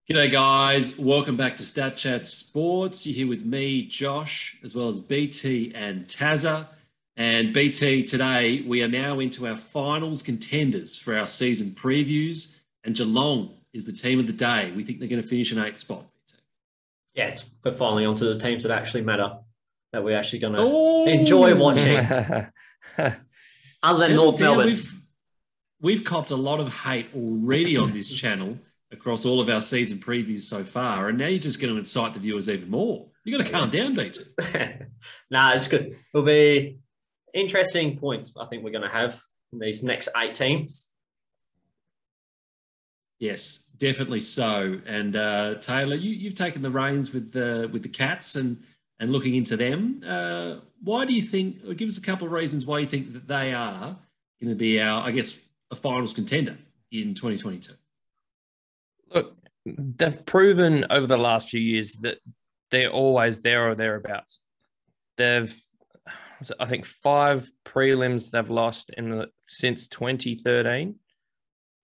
G'day guys, welcome back to Stat Chat Sports. You're here with me, Josh, as well as BT and Tazza. And BT, today we are now into our finals contenders for our season previews. And Geelong is the team of the day. We think they're going to finish in 8th spot, BT. Yes, we're finally onto the teams that actually matter, that we're actually going to enjoy watching. Other than North Melbourne. We've copped a lot of hate already on this channel across all of our season previews so far, and now you're just going to incite the viewers even more. You've got to calm down, BT. Nah, it's good. It'll be interesting points I think we're going to have in these next 8 teams. Yes, definitely so. And Taylor, you've taken the reins with the Cats and looking into them. Why do you think, or give us a couple of reasons why you think that they are going to be our, I guess, a finals contender in 2022? Look, they've proven over the last few years that they're always there or thereabouts. They've, I think, 5 prelims they've lost since 2013.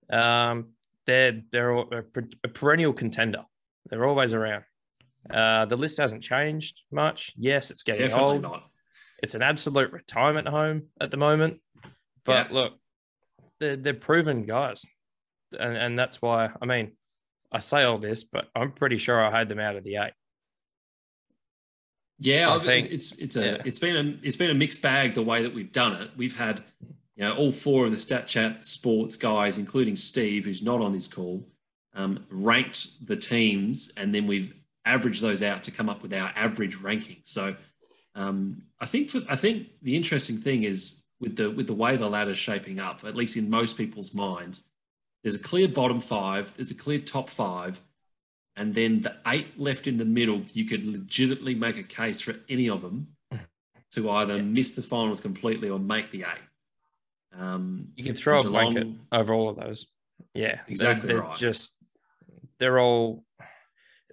They're a perennial contender. They're always around. The list hasn't changed much. Yes, it's getting Definitely old. Not. It's an absolute retirement home at the moment. But look, they're proven guys, and that's why. I mean, I say all this, but I'm pretty sure I had them out of the 8. Yeah, I think it's been a mixed bag the way that we've done it. We've had, all 4 of the Stat Chat Sports guys, including Steve, who's not on this call, ranked the teams, and then we've averaged those out to come up with our average ranking. So, I think the interesting thing is with the way the ladder's shaping up, at least in most people's minds. There's a clear bottom 5. There's a clear top 5. And then the 8 left in the middle, you could legitimately make a case for any of them to either miss the finals completely or make the 8. You can throw a blanket over all of those. Yeah, exactly they're right. They're all,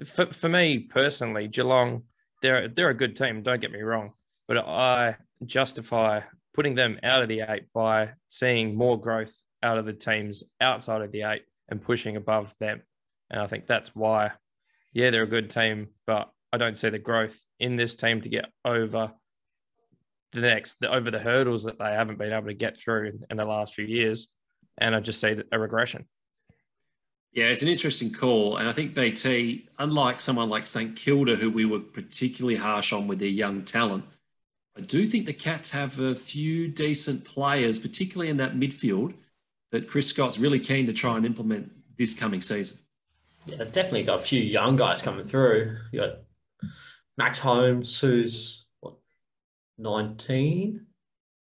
for me personally, Geelong, they're a good team, don't get me wrong. But I justify putting them out of the 8 by seeing more growth out of the teams outside of the 8 and pushing above them. And I think that's why, they're a good team, but I don't see the growth in this team to get over the hurdles that they haven't been able to get through in the last few years. And I just see a regression. Yeah, it's an interesting call. And I think BT, unlike someone like St Kilda, who we were particularly harsh on with their young talent, I do think the Cats have a few decent players, particularly in that midfield, that Chris Scott's really keen to try and implement this coming season. Yeah, definitely got a few young guys coming through. You got Max Holmes, who's 19,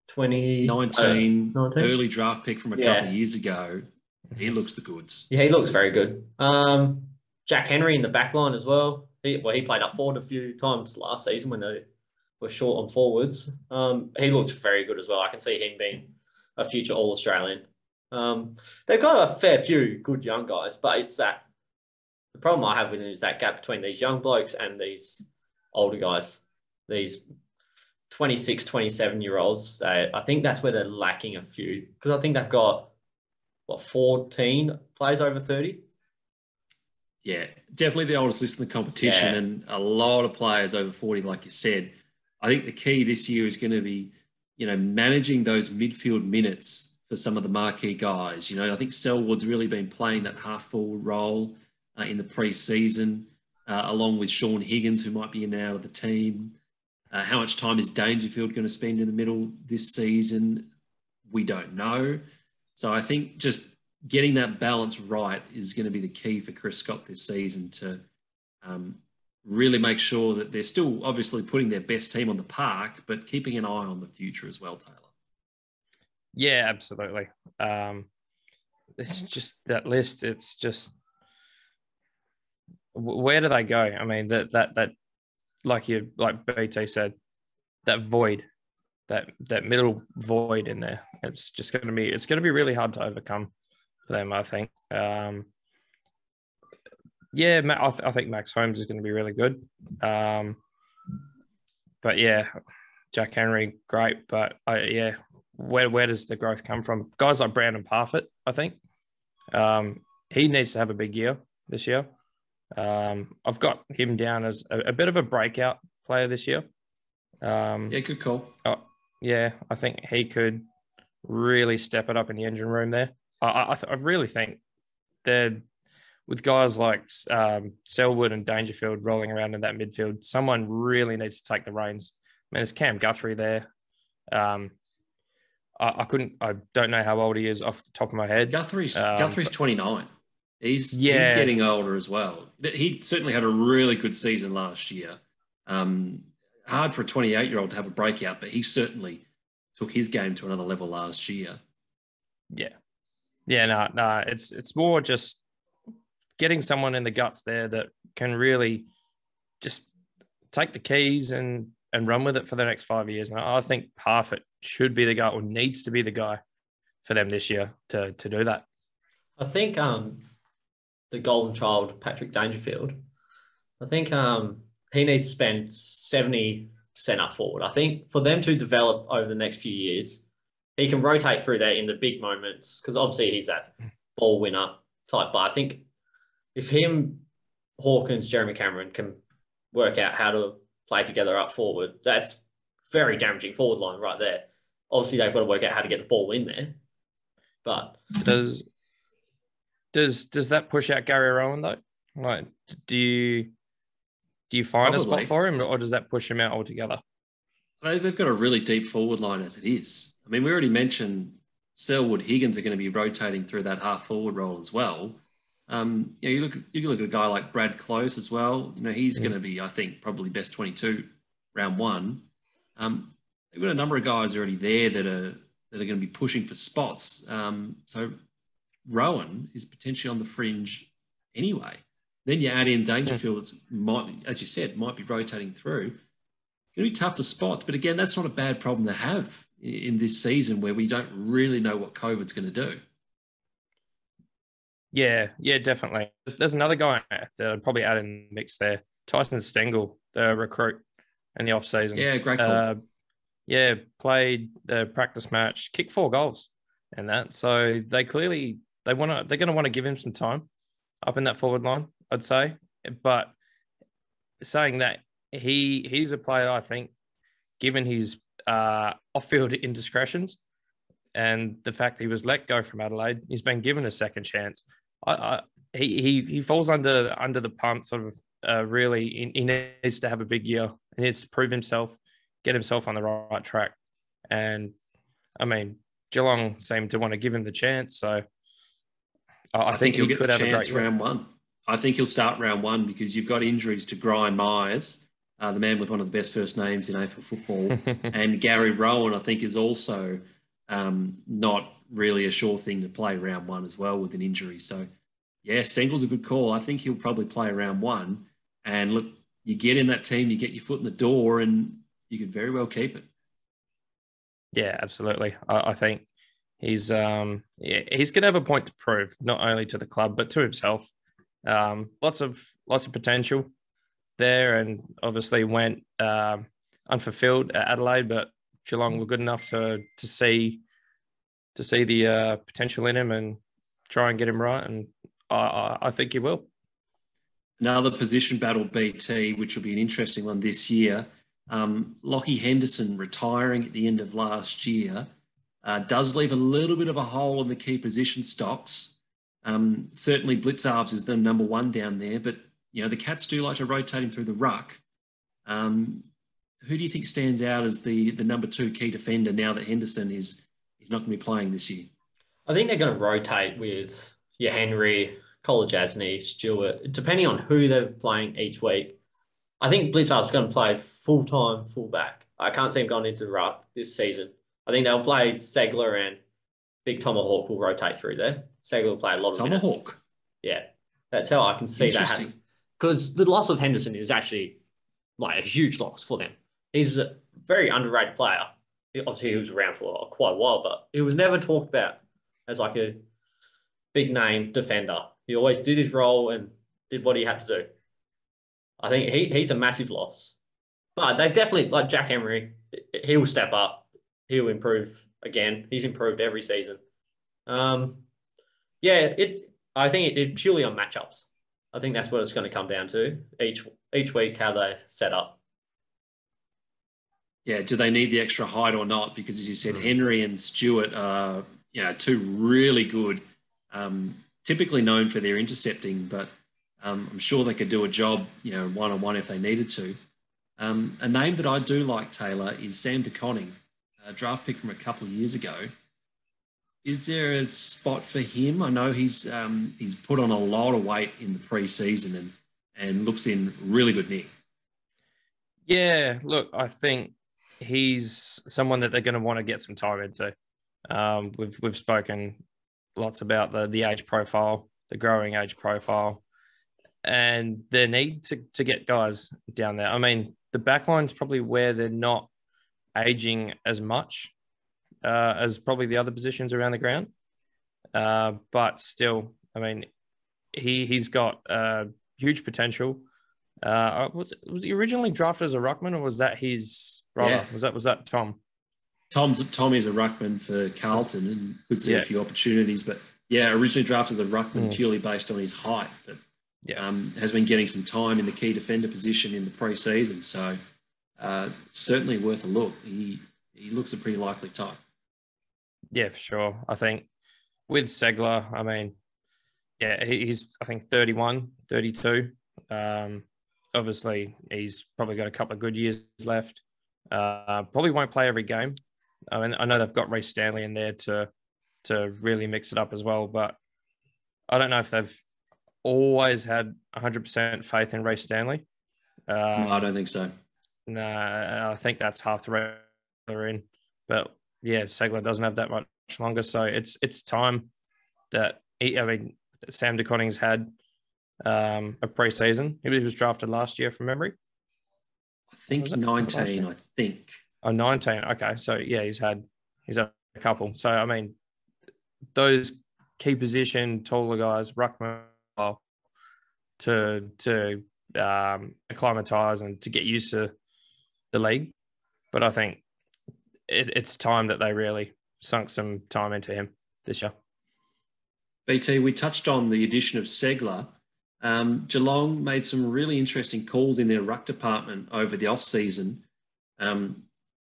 20? 19, early draft pick from a couple of years ago. He looks the goods. Yeah, he looks very good. Jack Henry in the back line as well. He played up forward a few times last season when they were short on forwards. He looks very good as well. I can see him being a future All-Australian. They've got a fair few good young guys, but it's that the problem I have with them is that gap between these young blokes and these older guys, these 26, 27-year-olds. I think that's where they're lacking a few, because I think they've got 14 players over 30. Yeah, definitely the oldest list in the competition, and a lot of players over 40, like you said. I think the key this year is going to be, managing those midfield minutes for some of the marquee guys. I think Selwood's really been playing that half-forward role in the pre-season, along with Sean Higgins, who might be in and out of the team. How much time is Dangerfield going to spend in the middle this season? We don't know. So I think just getting that balance right is going to be the key for Chris Scott this season to really make sure that they're still obviously putting their best team on the park, but keeping an eye on the future as well, Taylor. Yeah, absolutely. It's just that list. It's just, where do they go? I mean, that like BT said, that void, that middle void in there. It's going to be really hard to overcome for them, I think. I think Max Holmes is going to be really good. But yeah, Jack Henry, great. But where does the growth come from? Guys like Brandon Parfitt, I think. He needs to have a big year this year. I've got him down as a bit of a breakout player this year. Yeah, good call. Yeah, I think he could really step it up in the engine room there. I really think that with guys like Selwood and Dangerfield rolling around in that midfield, someone really needs to take the reins. I mean, there's Cam Guthrie there. I don't know how old he is off the top of my head. Guthrie's 29. He's Yeah. getting older as well. He certainly had a really good season last year. Hard for a 28-year-old to have a breakout, but he certainly took his game to another level last year. Yeah, no. It's more just getting someone in the guts there that can really just take the keys and run with it for the next 5 years. And I think Parfitt should be the guy, or needs to be the guy for them this year to do that. I think the golden child, Patrick Dangerfield, I think he needs to spend 70% up forward. I think for them to develop over the next few years, he can rotate through there in the big moments, because obviously he's that ball winner type. But I think if him, Hawkins, Jeremy Cameron can work out how to play together up forward, that's very damaging forward line right there. Obviously, they've got to work out how to get the ball in there. But does that push out Gary Rowan though? Like, do you find Probably a spot for him, or does that push him out altogether? They've got a really deep forward line as it is. I mean, we already mentioned Selwood, Higgins are going to be rotating through that half forward role as well. You look at a guy like Brad Close as well. He's going to be, I think, probably best 22 round one. They've got a number of guys already there that are going to be pushing for spots. So Rowan is potentially on the fringe anyway. Then you add in Dangerfield, as you said, might be rotating through. It's going to be tough for spots, but again, that's not a bad problem to have in this season where we don't really know what COVID's going to do. Yeah, definitely. There's another guy that I'd probably add in the mix there, Tyson Stengel, the recruit in the off season. Yeah, great call. Played the practice match, kicked 4 goals, and that. So they're going to want to give him some time up in that forward line, I'd say. But saying that, he's a player, I think, given his off-field indiscretions and the fact that he was let go from Adelaide, he's been given a second chance. He falls under the pump, sort of. Really, he needs to have a big year. He needs to prove himself, get himself on the right track. And I mean, Geelong seem to want to give him the chance. So I think he could have a great round one. I think he'll start round one because you've got injuries to Brian Myers, the man with one of the best first names in AFL football, and Gary Rowan, I think, is also not really a sure thing to play round one as well with an injury. So, yeah, Stengel's a good call. I think he'll probably play round one. And look, you get in that team, you get your foot in the door, and you could very well keep it. Yeah, absolutely. I think he's going to have a point to prove, not only to the club but to himself. Lots of potential there, and obviously went unfulfilled at Adelaide, but Geelong were good enough to see the potential in him and try and get him right, and I think he will. Another position battle, BT, which will be an interesting one this year. Lockie Henderson retiring at the end of last year does leave a little bit of a hole in the key position stocks. Certainly Blitzarves is the number one down there, but the Cats do like to rotate him through the ruck. Who do you think stands out as the number 2 key defender now that Henderson is not going to be playing this year? I think they're going to rotate with your Henry, Kolajasny, Stewart, depending on who they're playing each week. I think Blitzarves is going to play full-time fullback. I can't see him going into the ruck this season. I think they'll play Segler, and Big Tomahawk will rotate through there. Segler will play a lot of minutes. Tomahawk? Yeah, that's how I can see that happen. Because the loss of Henderson is actually like a huge loss for them. He's a very underrated player. Obviously, he was around for quite a while, but he was never talked about as like a big name defender. He always did his role and did what he had to do. I think he's a massive loss. But they've definitely, like Jack Emery, he will step up. He'll improve again. He's improved every season. I think it's purely on matchups. I think that's what it's going to come down to each week, how they set up. Yeah, do they need the extra height or not? Because as you said, Henry and Stewart are two really good, typically known for their intercepting, but I'm sure they could do a job, one-on-one if they needed to. A name that I do like, Taylor, is Sam DeConning, a draft pick from a couple of years ago. Is there a spot for him? I know he's put on a lot of weight in the pre-season and looks in really good nick. Yeah, look, I think he's someone that they're going to want to get some time into. We've spoken lots about the age profile, the growing age profile, and their need to get guys down there. I mean, the backline's probably where they're not aging as much as probably the other positions around the ground. But still, I mean, he's got huge potential. Was he originally drafted as a ruckman, or was that his brother? Yeah. Was that Tom? Tom is a ruckman for Carlton and could see a few opportunities. But yeah, originally drafted as a ruckman purely based on his height, but has been getting some time in the key defender position in the pre-season. So certainly worth a look. He looks a pretty likely type. Yeah, for sure. I think with Segler, I mean, yeah, he's, I think, 31, 32. Obviously, he's probably got a couple of good years left. Probably won't play every game. I mean, I know they've got Reece Stanley in there to really mix it up as well, but I don't know if they've always had 100% faith in Reece Stanley. No, I don't think so. No, I think that's half the race they're in. But yeah, Segler doesn't have that much longer, so it's time that Sam DeConning's had a pre-season. He was drafted last year from memory. I think 19. I think. Oh, 19. Okay, so yeah, he's had a couple. So I mean, those key position taller guys, ruckman, to acclimatise and to get used to the league. But I think it's time that they really sunk some time into him this year. BT, we touched on the addition of Segler. Geelong made some really interesting calls in their ruck department over the off-season,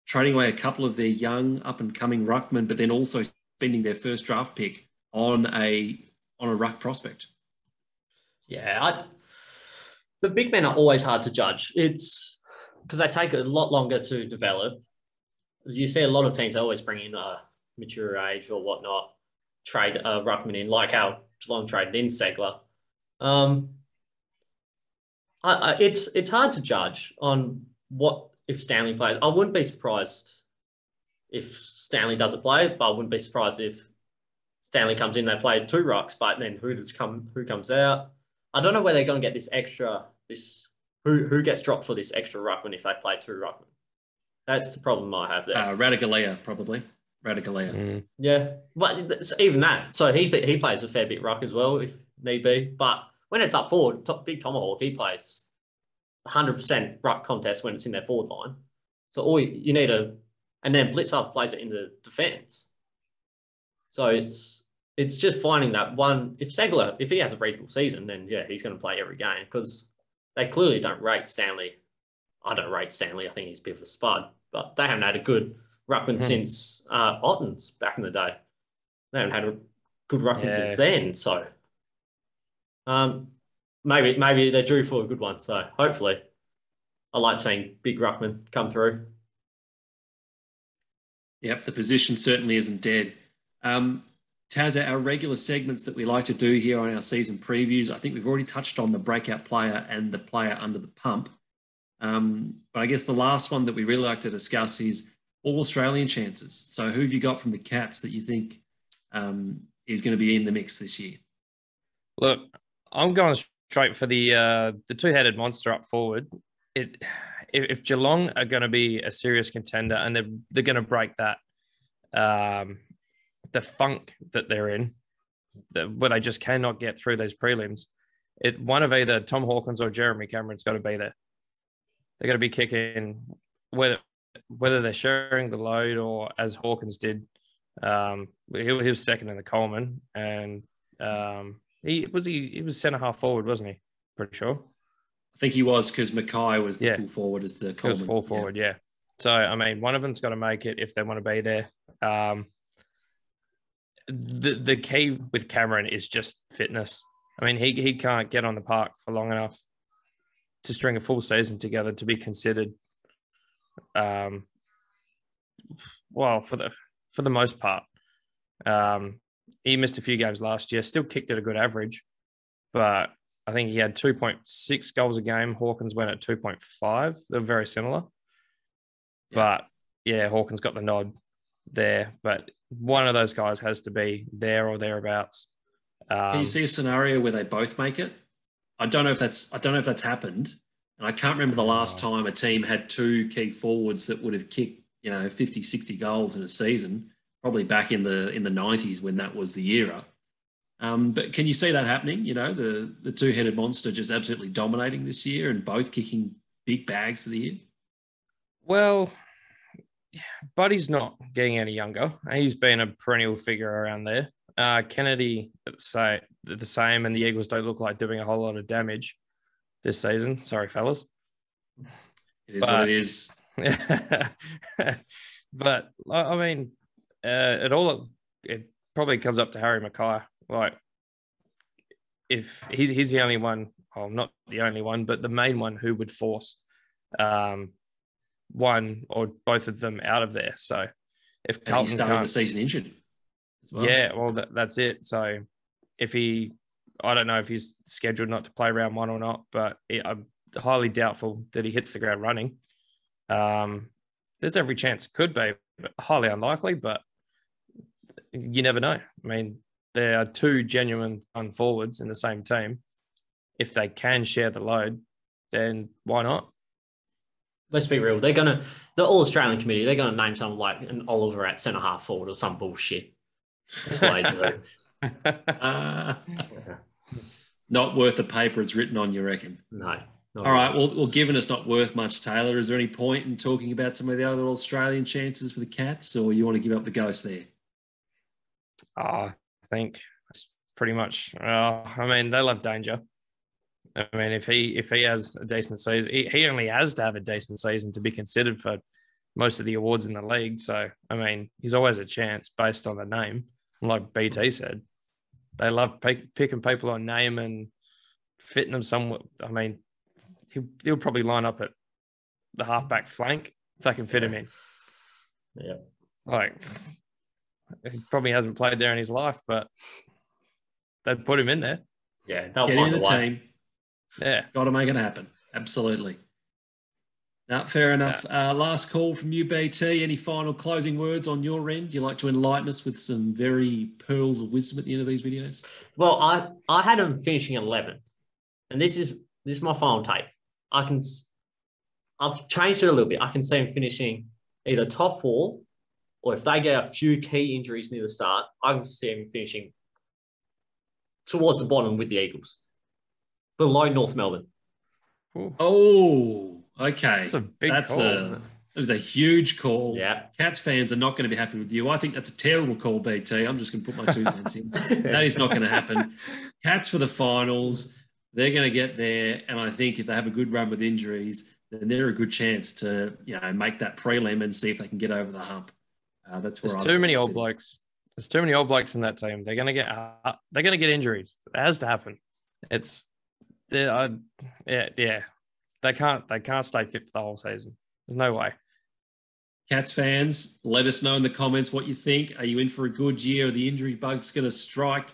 trading away a couple of their young up-and-coming ruckmen, but then also spending their first draft pick on a ruck prospect. Yeah, the big men are always hard to judge. It's because they take a lot longer to develop. You see a lot of teams always bring in a mature age or whatnot, trade a ruckman in, like how Geelong traded in Segler. It's hard to judge on what if Stanley plays. I wouldn't be surprised if Stanley doesn't play, but I wouldn't be surprised if Stanley comes in, they play two rucks, but then who comes out? I don't know where they're going to get who gets dropped for this extra ruckman if they play two ruckmen. That's the problem I have there. Radigalea, probably. Radigalea. Yeah, but even that. So he plays a fair bit ruck as well, if need be. But when it's up forward, Big Tomahawk, he plays 100% ruck contest when it's in their forward line. So all you need and then Blitzhoff plays it in the defence. So it's just finding that one. If Segler, if he has a reasonable season, then yeah, he's going to play every game because they clearly don't rate Stanley. I don't rate Stanley. I think he's a bit of a spud, but they haven't had a good ruckman since Ottens back in the day. They haven't had a good ruckman since then. So maybe they're due for a good one. So hopefully, I like seeing big ruckman come through. Yep, the position certainly isn't dead. Taz, our regular segments that we like to do here on our season previews, I think we've already touched on the breakout player and the player under the pump. But I guess the last one that we really like to discuss is all Australian chances. So who have you got from the Cats that you think is going to be in the mix this year? Look, I'm going straight for the two-headed monster up forward. If Geelong are going to be a serious contender and they're going to break that the funk that they're in, where they just cannot get through those prelims, one of either Tom Hawkins or Jeremy Cameron's got to be there. They're going to be kicking, whether they're sharing the load or as Hawkins did. He was second in the Coleman, and he was centre half forward, wasn't he? pretty sure. I think he was because Mackay was the full forward as the Coleman. He was full forward, yeah. So, I mean, one of them's got to make it if they want to be there. The key with Cameron is just fitness. I mean, he can't get on the park for long enough to string a full season together to be considered. Well, for the most part, he missed a few games last year. Still kicked at a good average, but I think he had 2.6 goals a game. Hawkins went at 2.5. They're very similar. Yeah. But yeah, Hawkins got the nod there. But one of those guys has to be there or thereabouts. Can you see a scenario where they both make it? I don't know if that's happened. And I can't remember the last time a team had two key forwards that would have kicked, 50, 60 goals in a season, probably back in the 90s when that was the era. But can you see that happening? The two-headed monster just absolutely dominating this year and both kicking big bags for the year? Well, Buddy's not getting any younger. He's been a perennial figure around there. Kennedy, the same, and the Eagles don't look like doing a whole lot of damage this season. Sorry, fellas. It is what it is. But, I mean, it probably comes up to Harry Mackay. Like, if he's the only one, well, not the only one, but the main one who would force one or both of them out of there. So if Carlton started the season injured as well. Yeah, well, that's it. So I don't know if he's scheduled not to play round one or not, but I'm highly doubtful that he hits the ground running. There's every chance could be, but highly unlikely, but you never know. I mean, there are two genuine forwards in the same team. If they can share the load, then why not? Let's be real. The All-Australian committee, they're going to name someone like an Oliver at centre-half forward or some bullshit. That's what they do. Not worth the paper it's written on, you reckon? No. All right. Well, given it's not worth much, Taylor, is there any point in talking about some of the other Australian chances for the Cats, or you want to give up the ghost there? I think it's pretty much. I mean, they love danger. I mean, if he has a decent season, he only has to have a decent season to be considered for most of the awards in the league. So, I mean, he's always a chance based on the name. And like BT said, they love picking people on name and fitting them somewhat. I mean, he'll probably line up at the halfback flank if they can fit him in. Yeah. Like, he probably hasn't played there in his life, but they'd put him in there. Yeah, they'll get find in the way. team. Yeah. Got to make it happen. Absolutely. Now, fair enough. Yeah. Last call from you, BT. Any final closing words on your end? You like to enlighten us with some very pearls of wisdom at the end of these videos? Well, I had them finishing 11th, and this is my final take. I've changed it a little bit. I can see them finishing either top 4, or if they get a few key injuries near the start, I can see them finishing towards the bottom with the Eagles, below North Melbourne. Ooh. Oh, okay. That's a big call. That is a huge call. Yeah. Cats fans are not going to be happy with you. I think that's a terrible call, BT. I'm just going to put my 2 cents in. That is not going to happen. Cats for the finals. They're going to get there. And I think if they have a good run with injuries, then they're a good chance to, make that prelim and see if they can get over the hump. That's where There's too many old blokes. There's too many old blokes in that team. They're going to get injuries. It has to happen. Yeah. They can't stay fit for the whole season. There's no way. Cats fans, let us know in the comments what you think. Are you in for a good year? Are the injury bug's going to strike?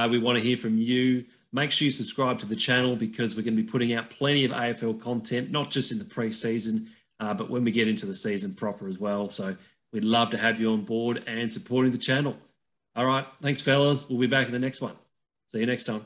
We want to hear from you. Make sure you subscribe to the channel because we're going to be putting out plenty of AFL content, not just in the preseason, but when we get into the season proper as well. So we'd love to have you on board and supporting the channel. All right. Thanks, fellas. We'll be back in the next one. See you next time.